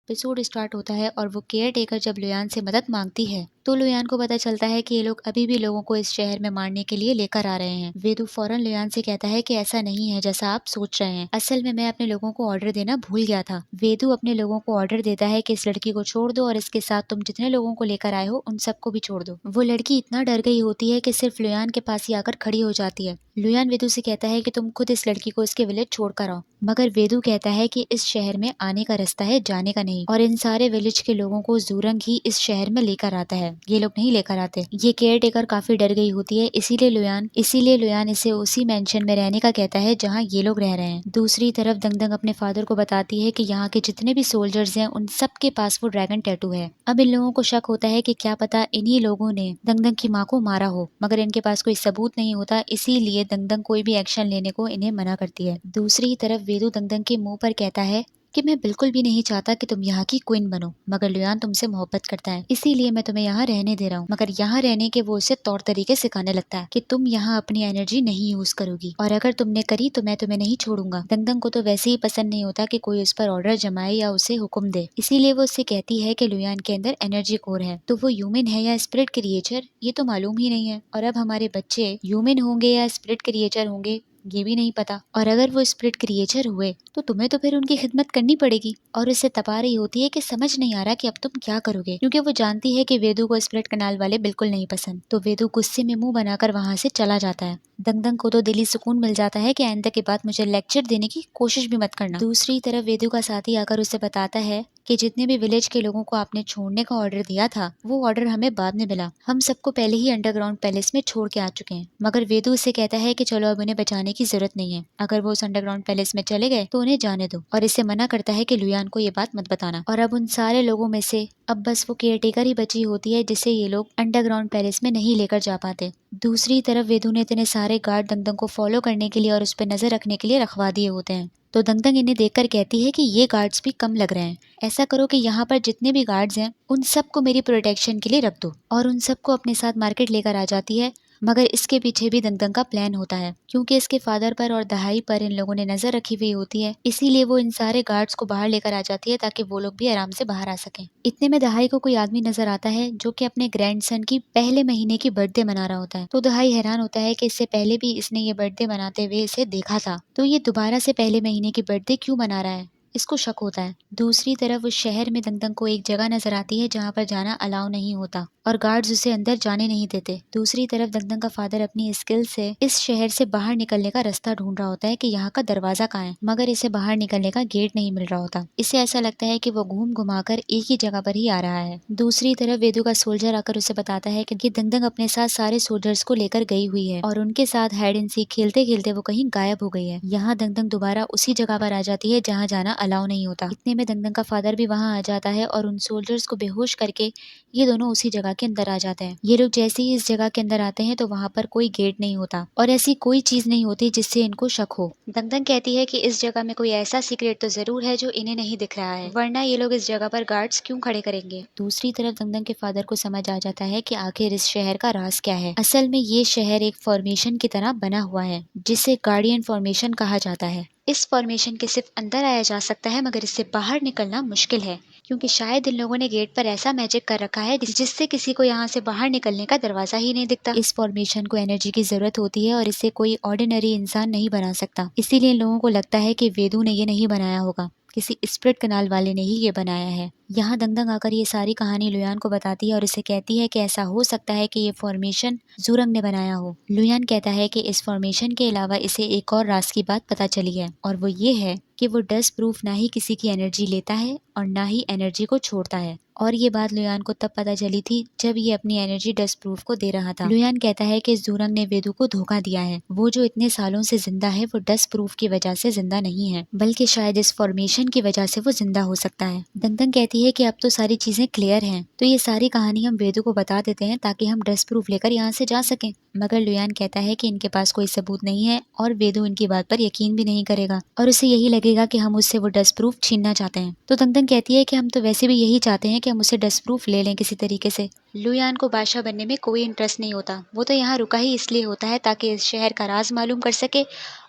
Episode start होता है और वो केयर टेकर जब लुयान से मदद मांगती है तो लुयान को पता चलता है कि ये लोग अभी भी लोगों को इस शहर में मारने के लिए लेकर आ रहे हैं। वेदू फौरन लुयान से कहता है कि ऐसा नहीं है जैसा आप सोच रहे हैं, असल में मैं अपने लोगों को ऑर्डर देना भूल गया था। वेदू अपने लोगों को ऑर्डर देता है कि इस लड़की को छोड़ दो और इसके साथ तुम जितने लोगों को लेकर आए हो उन सबको भी छोड़ दो। वो लड़की इतना डर गई होती है कि सिर्फ लुयान के पास ही आकर खड़ी हो जाती है। लुयान वेदू से कहता है कि तुम खुद इस लड़की को इसके विलेज छोड़ कर आओ, मगर वेदू कहता है कि इस शहर में आने का रास्ता है, जाने का नहीं, और इन सारे विलेज के लोगों को जूरंग ही इस शहर में लेकर आता है, ये लोग नहीं लेकर आते। ये केयर टेकर काफी डर गई होती है, इसीलिए लुयान इसे उसी मेंशन में रहने का कहता है जहाँ ये लोग रह रहे हैं। दूसरी तरफ दंगदंग अपने फादर को बताती है कि यहाँ के जितने भी सोल्जर्स हैं उन सब के पास वो ड्रैगन टैटू है। अब इन लोगों को शक होता है कि क्या पता इन्हीं लोगों ने दंगदंग की माँ को मारा हो, मगर इनके पास कोई सबूत नहीं होता, इसीलिए दंगदंग कोई भी एक्शन लेने को इन्हें मना करती है। दूसरी तरफ वेदू दंगदंग के मुंह पर कहता है कि मैं बिल्कुल भी नहीं चाहता कि तुम यहाँ की क्वीन बनो, मगर लुयान तुमसे मोहब्बत करता है, इसीलिए मैं तुम्हें यहाँ रहने दे रहा हूँ। मगर यहाँ रहने के वो उसे तौर तरीके सिखाने लगता है कि तुम यहाँ अपनी एनर्जी नहीं यूज करोगी, और अगर तुमने करी तो मैं तुम्हें नहीं छोड़ूंगा। दंगदंग को तो वैसे ही पसंद नहीं होता कि कोई उस पर ऑर्डर जमाए या उसे हुक्म दे, इसीलिए वो उससे कहती है कि लुयान के अंदर एनर्जी कोर है, तो वो ह्यूमन है या स्पिरिट क्रिएचर ये तो मालूम ही नहीं है, और अब हमारे बच्चे ह्यूमन होंगे या स्पिरिट क्रिएचर होंगे ये भी नहीं पता, और अगर वो स्पिरिट क्रिएचर हुए तो तुम्हें तो फिर उनकी खिदमत करनी पड़ेगी। और उससे तपा रही होती है कि समझ नहीं आ रहा कि अब तुम क्या करोगे, क्योंकि वो जानती है कि वेदू को स्पिरिट कनाल वाले बिल्कुल नहीं पसंद। तो वेदू गुस्से में मुंह बनाकर वहां से चला जाता है। दंगदंग को तो दिली सुकून मिल जाता है कि आइंदा के बाद मुझे लेक्चर देने की कोशिश भी मत करना। दूसरी तरफ वेदू का साथी आकर उसे बताता है कि जितने भी विलेज के लोगों को आपने छोड़ने का ऑर्डर दिया था वो ऑर्डर हमें बाद में मिला, हम सबको पहले ही अंडरग्राउंड पैलेस में छोड़ के आ चुके हैं। मगर वेदू उसे कहता है कि चलो अब उन्हें बचाने की जरूरत नहीं है, अगर वो उस अंडरग्राउंड पैलेस में चले गए तो उन्हें जाने दो, और इसे मना करता है कि लुयान को ये बात मत बताना। और अब उन सारे लोगों में से अब बस वो केयरटेकर ही बची होती है जिसे ये लोग अंडरग्राउंड पैलेस में नहीं लेकर जा पाते। दूसरी तरफ वेदू ने इतने सारे गार्ड दंगदंग को फॉलो करने के लिए और उस पर नजर रखने के लिए रखवा दिए होते हैं, तो दंगदंग इन्हें देखकर कहती है कि ये गार्ड्स भी कम लग रहे हैं, ऐसा करो कि यहाँ पर जितने भी गार्ड्स हैं उन सबको मेरी प्रोटेक्शन के लिए रख दो, और उन सबको अपने साथ मार्केट लेकर आ जाती है। मगर इसके पीछे भी दंगदंग का प्लान होता है, क्योंकि इसके फादर पर और दहाई पर इन लोगों ने नजर रखी हुई होती है, इसीलिए वो इन सारे गार्ड्स को बाहर लेकर आ जाती है ताकि वो लोग भी आराम से बाहर आ सकें। इतने में दहाई को कोई आदमी नजर आता है जो कि अपने ग्रैंडसन की पहले महीने की बर्थडे मना रहा होता है। तो दहाई हैरान होता है कि इससे पहले भी इसने ये बर्थडे मनाते हुए इसे देखा था, तो ये दोबारा से पहले महीने की बर्थडे क्यों मना रहा है, इसको शक होता है। दूसरी तरफ उस शहर में दंगदंग को एक जगह नजर आती है जहाँ पर जाना अलाउ नहीं होता और गार्ड्स उसे अंदर जाने नहीं देते। दूसरी तरफ दंगदंग का फादर अपनी स्किल से इस शहर से बाहर निकलने का रास्ता ढूंढ रहा होता है कि यहाँ का दरवाजा कहाँ है, मगर इसे बाहर निकलने का गेट नहीं मिल रहा होता। इसे ऐसा लगता है कि वो घूम घुमाकर एक ही जगह पर ही आ रहा है। दूसरी तरफ वेदू का सोल्जर आकर उसे बताता है कि दंगदंग अपने साथ सारे सोल्जर्स को लेकर गई हुई है और उनके साथ हाइड एंड सीक खेलते खेलते वो कहीं गायब हो गई है। यहाँ दंगदंग दोबारा उसी जगह पर आ जाती है जहाँ जाना अलाउ नहीं होता। इतने में दंगदंग का फादर भी वहाँ आ जाता है और उन सोल्जर्स को बेहोश करके ये दोनों उसी जगह के अंदर आ जाते हैं। ये लोग जैसे ही इस जगह के अंदर आते हैं तो वहाँ पर कोई गेट नहीं होता और ऐसी कोई चीज नहीं होती जिससे इनको शक हो। दंगदंग कहती है कि इस जगह में कोई ऐसा सीक्रेट तो जरूर है जो इन्हें नहीं दिख रहा है, वरना ये लोग इस जगह पर गार्ड्स क्यों खड़े करेंगे। दूसरी तरफ दंगदंग के फादर को समझ आ जाता है कि आखिर इस शहर का राज क्या है। असल में ये शहर एक फॉर्मेशन की तरह बना हुआ है जिसे गार्डियन फॉर्मेशन कहा जाता है। इस फॉर्मेशन के सिर्फ अंदर आया जा सकता है, मगर इससे बाहर निकलना मुश्किल है, क्योंकि शायद इन लोगों ने गेट पर ऐसा मैजिक कर रखा है जिससे किसी को यहाँ से बाहर निकलने का दरवाजा ही नहीं दिखता। इस फॉर्मेशन को एनर्जी की जरूरत होती है और इसे कोई ऑर्डिनरी इंसान नहीं बना सकता, इसीलिए इन लोगों को लगता है कि वेदू ने ये नहीं बनाया होगा, किसी स्पिरिट कनाल वाले ने ही ये बनाया है। यहाँ दंगदंग आकर ये सारी कहानी लुयान को बताती है और इसे कहती है कि ऐसा हो सकता है कि ये फॉर्मेशन जूरंग ने बनाया हो। लुयान कहता है कि इस फॉर्मेशन के अलावा इसे एक और राज की बात पता चली है, और वो ये है कि वो डस्ट प्रूफ ना ही किसी की एनर्जी लेता है और ना ही एनर्जी को छोड़ता है। और ये बात लुयान को तब पता चली थी जब ये अपनी एनर्जी डस्ट प्रूफ को दे रहा था। लुयान कहता है कि जूरंग ने वेदू को धोखा दिया है, वो जो इतने सालों से जिंदा है वो डस्ट प्रूफ की वजह से जिंदा नहीं है, बल्कि शायद इस फॉर्मेशन की वजह से वो जिंदा हो सकता है। दंगदंग कहती है कि अब तो सारी चीजें क्लियर हैं, तो ये सारी कहानी हम वेदू को बता देते हैं ताकि हम डस्ट प्रूफ लेकर यहाँ से जा सकें। मगर लुयान कहता है कि इनके पास कोई सबूत नहीं है और वेदू इनकी बात पर यकीन भी नहीं करेगा और उसे यही लगेगा कि हम उससे वो डस्ट प्रूफ छीनना चाहते हैं। तो दंगदंग कहती है कि हम तो वैसे भी यही चाहते हैं कि हम उससे डस्ट प्रूफ ले लें किसी तरीके से, लुयान को बादशाह बनने में कोई इंटरेस्ट नहीं होता। वो तो यहाँ रुका ही इसलिए होता है ताकि इस शहर का राज मालूम कर सके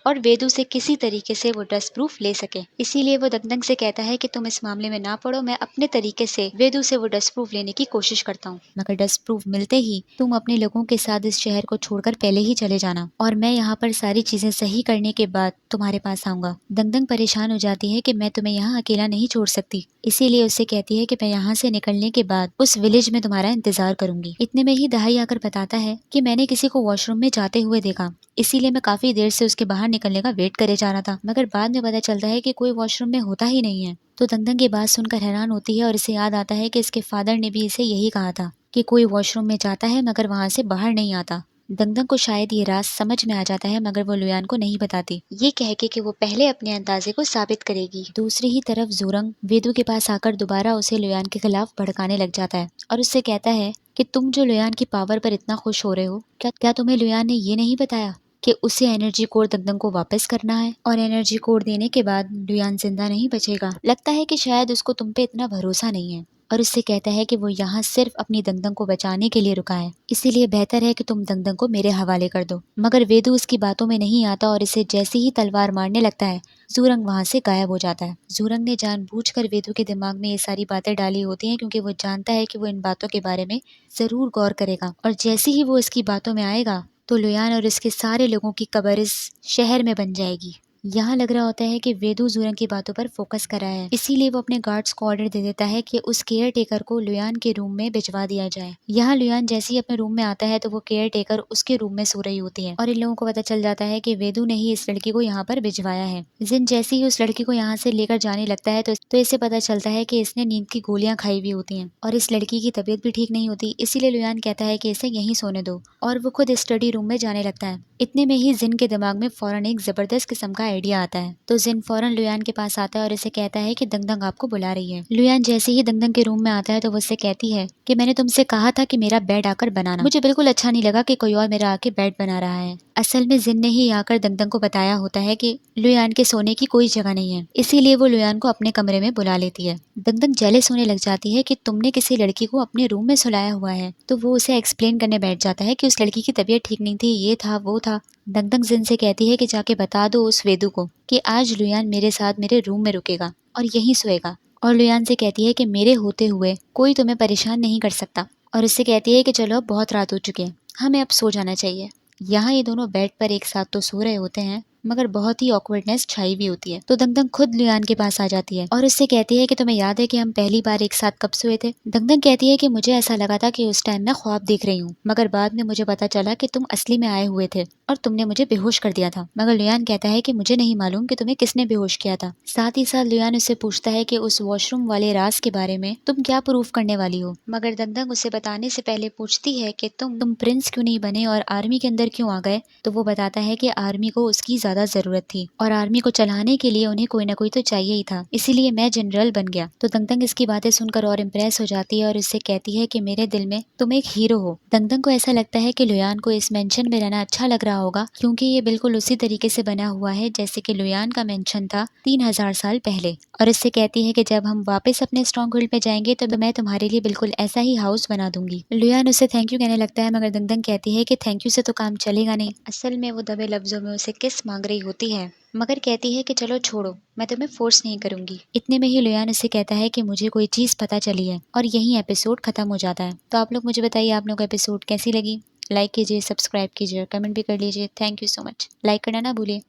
और वेदू से किसी तरीके से वो डस्ट प्रूफ ले सके। इसीलिए वो दंगदंग से कहता है कि तुम इस मामले में ना पड़ो, मैं अपने तरीके से वेदू से वो डस्ट प्रूफ लेने की कोशिश करता हूँ। मगर डस्ट प्रूफ मिलते ही तुम अपने लोगों के साथ इस शहर को छोड़कर पहले ही चले जाना और मैं यहाँ पर सारी चीजें सही करने के बाद तुम्हारे पास आऊंगा। दंगदंग परेशान हो जाती है कि मैं तुम्हें यहाँ अकेला नहीं छोड़ सकती, इसीलिए उससे कहती है कि मैं यहाँ से निकलने के बाद उस विलेज में तुम्हारा इंतजार करूंगी। इतने में ही दहाई आकर बताता है कि मैंने किसी को वॉशरूम में जाते हुए देखा, इसीलिए मैं काफी देर से उसके बाहर निकलने का वेट करे जा रहा था, मगर बाद में पता चलता है कि कोई वॉशरूम में होता ही नहीं है। तो दंगदंग ये बात सुनकर हैरान होती है और इसे याद आता है कि इसके फादर ने भी इसे यही कहा था कि कोई वॉशरूम में जाता है मगर वहां से बाहर नहीं आता। दंगदंग को शायद ये राज समझ में आ जाता है, मगर वो लुयान को नहीं बताती, ये कह के कि वो पहले अपने अंदाजे को साबित करेगी। दूसरी ही तरफ ज़ूरंग वेदू के पास आकर दोबारा उसे लुयान के खिलाफ भड़काने लग जाता है और उससे कहता है कि तुम जो लुयान की पावर पर इतना खुश हो रहे हो, क्या तुम्हें लुयान ने ये नहीं बताया कि उसे एनर्जी कोर दंगदंग को वापस करना है और एनर्जी कोर देने के बाद लुयान जिंदा नहीं बचेगा। लगता है कि शायद उसको तुम पे इतना भरोसा नहीं है और उससे कहता है कि वो यहाँ सिर्फ अपनी दंगदंग को बचाने के लिए रुका है, इसीलिए बेहतर है कि तुम दंगदंग को मेरे हवाले कर दो। मगर वेदू उसकी बातों में नहीं आता और इसे जैसे ही तलवार मारने लगता है ज़ूरंग वहां से गायब हो जाता है। ज़ूरंग ने जानबूझकर वेदू के दिमाग में ये सारी बातें डाली होती हैं क्योंकि वो जानता है कि वो इन बातों के बारे में जरूर गौर करेगा और जैसे ही वो इसकी बातों में आएगा तो लुयान और इसके सारे लोगों की कब्र इस शहर में बन जाएगी। यहाँ लग रहा होता है कि वेदू ज़ूरंग की बातों पर फोकस कर रहा है, इसीलिए वो अपने गार्ड्स को ऑर्डर दे देता है कि उस केयर टेकर को लुयान के रूम में भिजवा दिया जाए। यहाँ लुयान जैसे ही अपने रूम में आता है तो वो केयर टेकर उसके रूम में सो रही होती है और इन लोगों को पता चल जाता है कि वेदू ने ही इस लड़की को यहाँ पर भिजवाया है। जिन जैसे ही उस लड़की को यहाँ से लेकर जाने लगता है तो इसे पता चलता है कि इसने नींद की गोलियां खाई हुई होती हैं और इस लड़की की तबीयत भी ठीक नहीं होती, इसीलिए लुयान कहता है कि इसे यहीं सोने दो और वो खुद स्टडी रूम में जाने लगता है। इतने में ही जिन के दिमाग में फौरन एक जबरदस्त किस्म का आइडिया आता है, तो जिन फौरन लुयान के पास आता है और इसे कहता है कि दंगदंग आपको बुला रही है। लुयान जैसे ही दंगदंग के रूम में आता है तो वो उससे कहती है कि मैंने तुमसे कहा था कि मेरा बेड आकर बनाना, मुझे बिल्कुल अच्छा नहीं लगा कि कोई और मेरा आके बेड बना रहा है। असल में जिन ने ही आकर दंगदंग को बताया होता है कि लुयान के सोने की कोई जगह नहीं है, इसीलिए वो लुयान को अपने कमरे में बुला लेती है। दंगदंग जेलस होने लग जाती है कि तुमने किसी लड़की को अपने रूम में सुलाया हुआ है, तो वो उसे एक्सप्लेन करने बैठ जाता है कि उस लड़की की तबीयत ठीक नहीं थी, ये था वो था। दंगदंग जिन से कहती है कि जाके बता दो उस वेदू को कि आज लुयान मेरे साथ मेरे रूम में रुकेगा और यहीं सोएगा, और लुयान से कहती है कि मेरे होते हुए कोई तुम्हें परेशान नहीं कर सकता और उससे कहती है कि चलो अब बहुत रात हो चुकी है, हमें अब सो जाना चाहिए। यहाँ ये दोनों बेड पर एक साथ तो सो रहे होते हैं मगर बहुत ही ऑकवर्डनेस छाई भी होती है, तो दंगदंग खुद लुयान के पास आ जाती है और उससे कहती है कि तुम्हें याद है कि हम पहली बार एक साथ कब सोए थे। दंगदंग कहती है कि मुझे ऐसा लगा था कि उस टाइम मैं ख्वाब देख रही हूँ, मगर बाद में मुझे पता चला कि तुम असली में आए हुए थे और तुमने मुझे बेहोश कर दिया था। मगर लुयान कहता है कि मुझे नहीं मालूम कि तुम्हें किसने बेहोश किया था। साथ ही साथ लुयान उससे पूछता है कि उस वॉशरूम वाले राज के बारे में तुम क्या प्रूफ करने वाली हो, मगर दंगदंग उसे बताने से पहले पूछती है कि तुम प्रिंस क्यों नहीं बने और आर्मी के अंदर क्यों आ गए। तो वो बताता है कि आर्मी को उसकी ज्यादा जरूरत थी और आर्मी को चलाने के लिए उन्हें कोई ना कोई तो चाहिए ही था, इसीलिए मैं जनरल बन गया। तो दंगदंग इसकी बातें सुनकर और इम्प्रेस हो जाती है और इससे कहती है कि मेरे दिल में तुम एक हीरो हो। दंगदंग को ऐसा लगता है कि लुयान को इस मेंशन में रहना अच्छा लग रहा होगा क्योंकि ये बिल्कुल उसी तरीके से बना हुआ है जैसे कि लुयान का मेंशन था 3000 साल पहले, और इससे कहती है कि जब हम वापस अपने स्ट्रॉन्ग होल्ड पे जाएंगे तो मैं तुम्हारे लिए बिल्कुल ऐसा ही हाउस बना दूंगी। लुयान उसे थैंक यू कहने लगता है मगर दंगदंग कहती है कि थैंक यू से तो काम चलेगा नहीं। असल में वो दबे लफ्जों में उसे किस मांग रही होती है, मगर कहती है कि चलो छोड़ो, मैं तुम्हें फोर्स नहीं करूंगी। इतने में ही लुयान उससे कहता है कि मुझे कोई चीज पता चली है, और यही एपिसोड खत्म हो जाता है। तो आप लोग मुझे बताइए आप लोगों को एपिसोड कैसी लगी। लाइक कीजिए, सब्सक्राइब कीजिए, कमेंट भी कर लीजिए। Thank you so much. Like करना ना भूलिए।